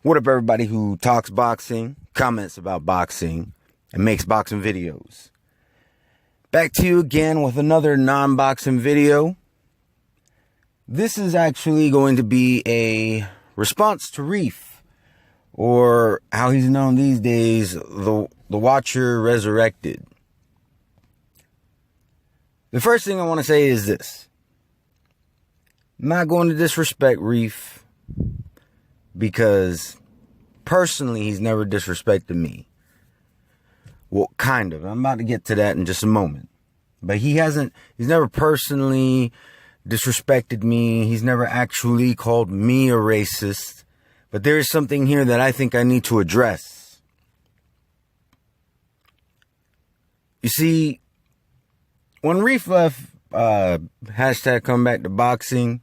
What up, everybody who talks boxing, comments about boxing, and makes boxing videos? Back to you again with another non-boxing video. This is actually going to be a response to Reef, or how he's known these days, the Watcher Resurrected. The first thing I want to say is this. I'm not going to disrespect Reef, because personally, he's never disrespected me. Well, kind of. I'm about to get to that in just a moment. But he's never personally disrespected me. He's never actually called me a racist. But there is something here that I think I need to address. You see, when Reef left, hashtag come back to boxing,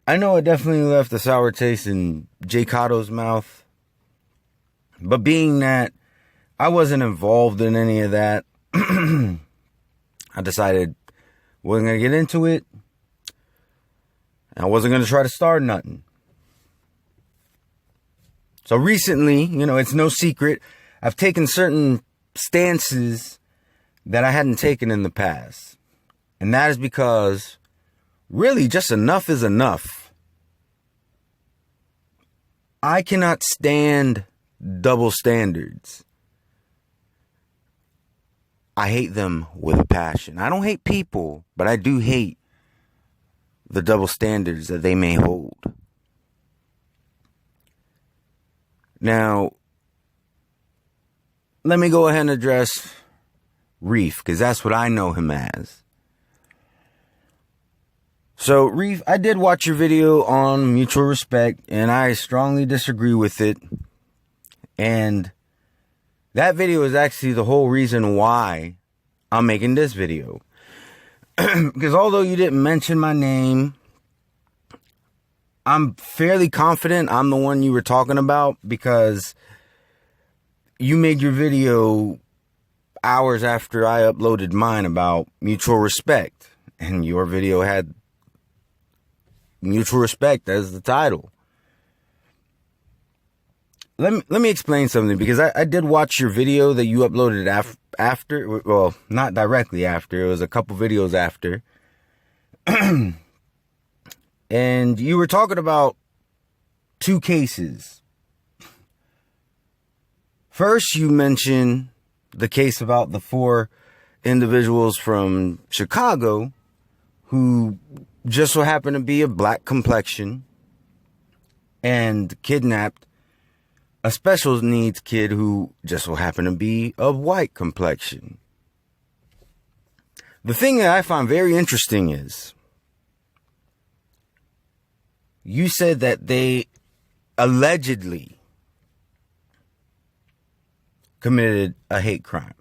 I know it definitely left a sour taste in Jay Cotto's mouth. But being that I wasn't involved in any of that, I decided I wasn't going to get into it. I wasn't going to try to start nothing. So recently, it's no secret, I've taken certain stances that I hadn't taken in the past. And that is because really, just enough is enough. I cannot stand double standards. I hate them with a passion. I don't hate people, but I do hate the double standards that they may hold. Now, let me go ahead and address Reef, because that's what I know him as. So, Reef, I did watch your video on mutual respect, and I strongly disagree with it. And that video is actually the whole reason why I'm making this video. Because although you didn't mention my name, I'm fairly confident I'm the one you were talking about, because you made your video hours after I uploaded mine about mutual respect. And your video had mutual respect as the title. Let me explain something, because I did watch your video that you uploaded after. Well, not directly after. It was a couple videos after. And you were talking about two cases. First, you mentioned the case about the 4 individuals from Chicago who just so happened to be of black complexion and kidnapped a special needs kid who just so happened to be of white complexion. The thing that I find very interesting is you said that they allegedly committed a hate crime.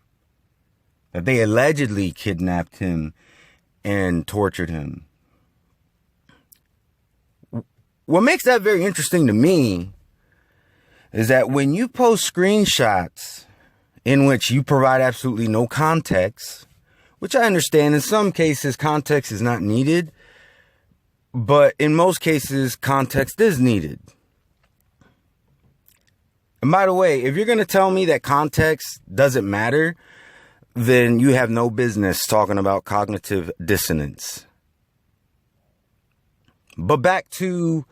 That they allegedly kidnapped him and tortured him. What makes that very interesting to me is that when you post screenshots in which you provide absolutely no context, which I understand in some cases context is not needed, but in most cases context is needed. And by the way, if you're going to tell me that context doesn't matter, then you have no business talking about cognitive dissonance. But back to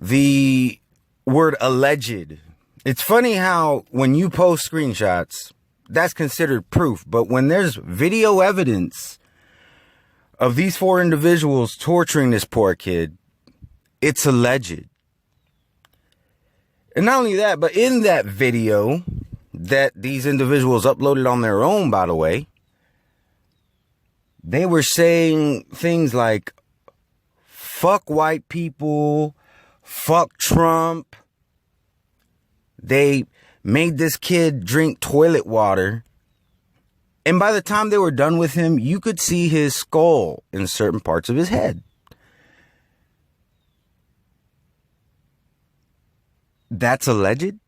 the word alleged. It's funny how when you post screenshots, that's considered proof. But when there's video evidence of these 4 individuals torturing this poor kid, it's alleged. And not only that, but in that video that these individuals uploaded on their own, by the way, they were saying things like, fuck white people, fuck Trump. They made this kid drink toilet water. And by the time they were done with him, you could see his skull in certain parts of his head. That's alleged?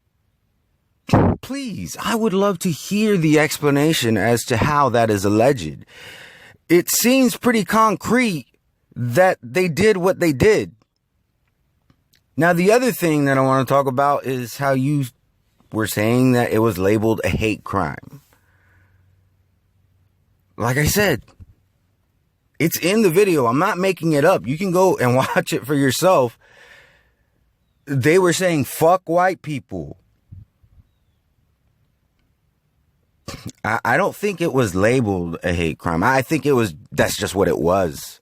Please, I would love to hear the explanation as to how that is alleged. It seems pretty concrete that they did what they did. Now, the other thing that I want to talk about is how you were saying that it was labeled a hate crime. Like I said, it's in the video. I'm not making it up. You can go and watch it for yourself. They were saying, fuck white people. I don't think it was labeled a hate crime. I think that's just what it was.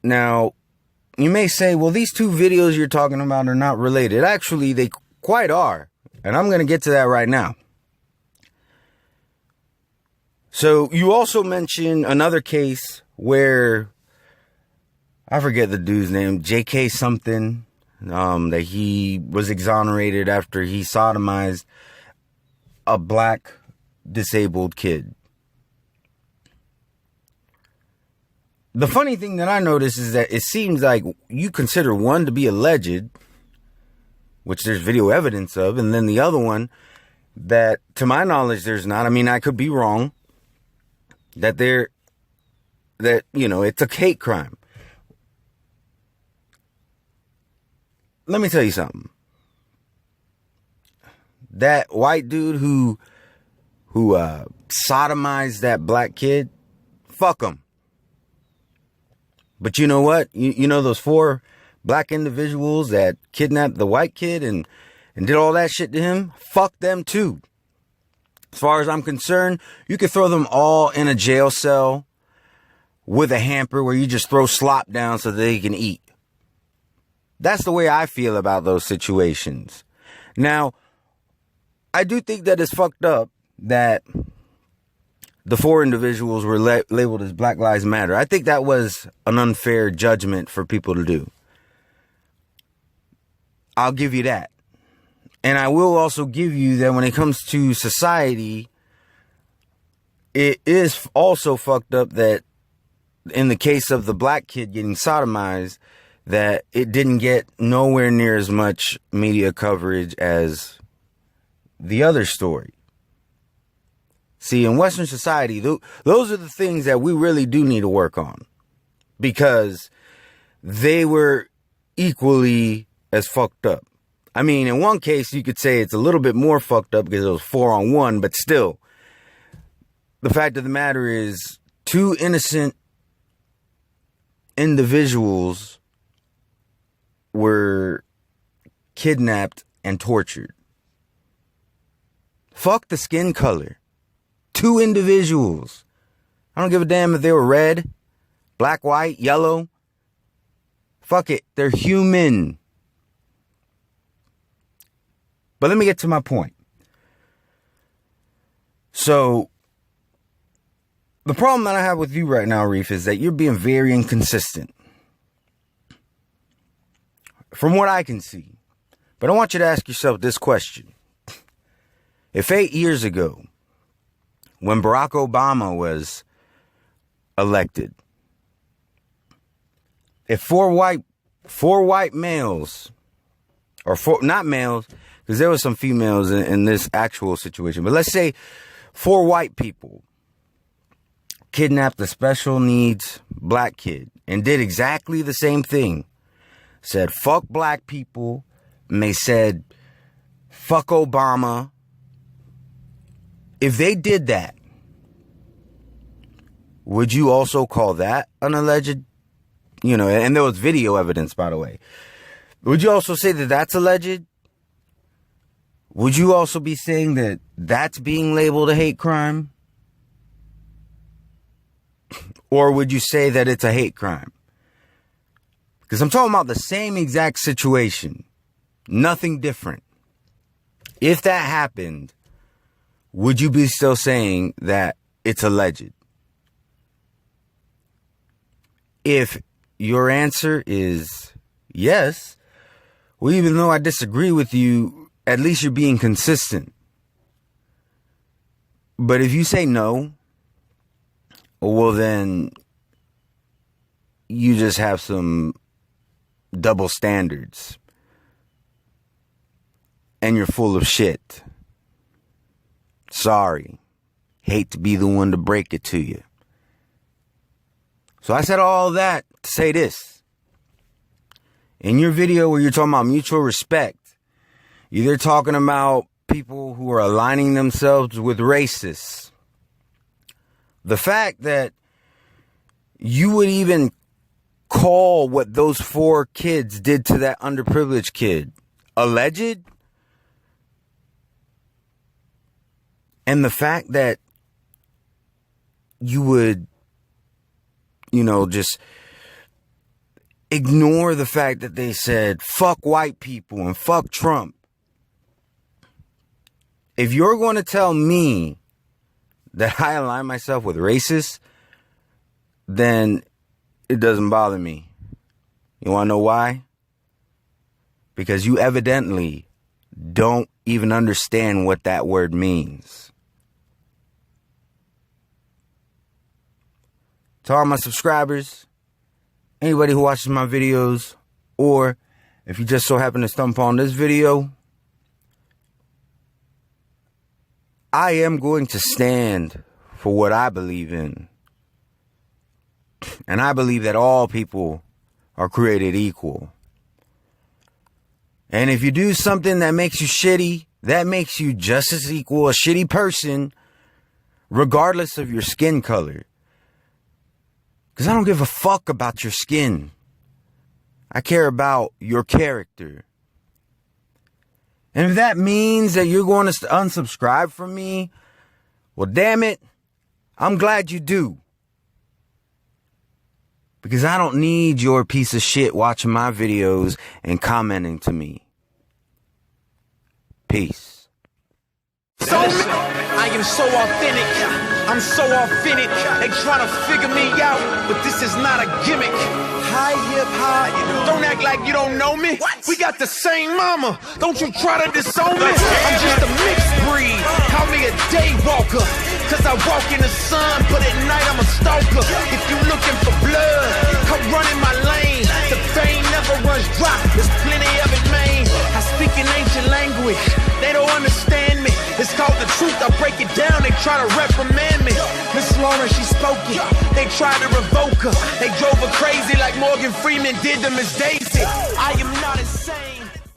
Now, you may say, well, these two videos you're talking about are not related. Actually, they quite are. And I'm going to get to that right now. So you also mentioned another case where, I forget the dude's name, JK something, that he was exonerated after he sodomized a black disabled kid. The funny thing that I noticed is that it seems like you consider one to be alleged, which there's video evidence of, and then the other one that, to my knowledge, there's not. I mean, I could be wrong. That it's a hate crime. Let me tell you something. That white dude who sodomized that black kid, fuck him. But you know what? You know those 4 black individuals that kidnapped the white kid and did all that shit to him? Fuck them too. As far as I'm concerned, you could throw them all in a jail cell with a hamper where you just throw slop down so they can eat. That's the way I feel about those situations. Now, I do think that it's fucked up that the 4 individuals were labeled as Black Lives Matter. I think that was an unfair judgment for people to do. I'll give you that. And I will also give you that when it comes to society, it is also fucked up that in the case of the black kid getting sodomized, that it didn't get nowhere near as much media coverage as the other story. See, in Western society, those are the things that we really do need to work on, because they were equally as fucked up. I mean, in one case, you could say it's a little bit more fucked up because it was 4-on-1, but still, the fact of the matter is 2 innocent individuals were kidnapped and tortured. Fuck the skin color. 2 individuals. I don't give a damn if they were red, black, white, yellow. Fuck it. They're human. But let me get to my point. So, the problem that I have with you right now, Reef, is that you're being very inconsistent. From what I can see. But I want you to ask yourself this question. If 8 years ago, when Barack Obama was elected, if four white males, or not males, because there were some females in this actual situation, but let's say 4 white people kidnapped a special needs black kid and did exactly the same thing. Said, fuck black people. And they said, fuck Obama. If they did that, would you also call that an alleged, and there was video evidence, by the way. Would you also say that that's alleged? Would you also be saying that that's being labeled a hate crime? Or would you say that it's a hate crime? Because I'm talking about the same exact situation. Nothing different. If that happened, would you be still saying that it's alleged? If your answer is yes, well, even though I disagree with you, at least you're being consistent. But if you say no, well, then you just have some double standards. And you're full of shit. Sorry. Hate to be the one to break it to you. So I said all that to say this. In your video where you're talking about mutual respect, you're talking about people who are aligning themselves with racists. The fact that you would even call what those 4 kids did to that underprivileged kid alleged, and the fact that you would, just ignore the fact that they said, fuck white people and fuck Trump. If you're going to tell me that I align myself with racists, then it doesn't bother me. You want to know why? Because you evidently don't even understand what that word means. To all my subscribers, anybody who watches my videos, or if you just so happen to stumble on this video, I am going to stand for what I believe in. And I believe that all people are created equal. And if you do something that makes you shitty, that makes you just as equal a shitty person, regardless of your skin color. Because I don't give a fuck about your skin. I care about your character. And if that means that you're going to unsubscribe from me, well, damn it, I'm glad you do. Because I don't need your piece of shit watching my videos and commenting to me. Peace. I am so authentic. I'm so authentic. They try to figure me out, but this is not a gimmick. Hi, hip hop. Don't act like you don't know me. What? We got the same mama. Don't you try to disown me. I'm just a mixed breed. Call me a day walker. Cause I walk in the sun, but at night I'm a stalker. If you looking for blood, come run in my lane. The vein never runs dry. There's plenty of it, man. I speak an ancient language. They don't understand me. It's called the truth. I break it down. They try to reprimand me. Miss Lauren, she spoke it. They tried to revoke her. They drove her crazy like Morgan Freeman did to Miss Daisy. I am not a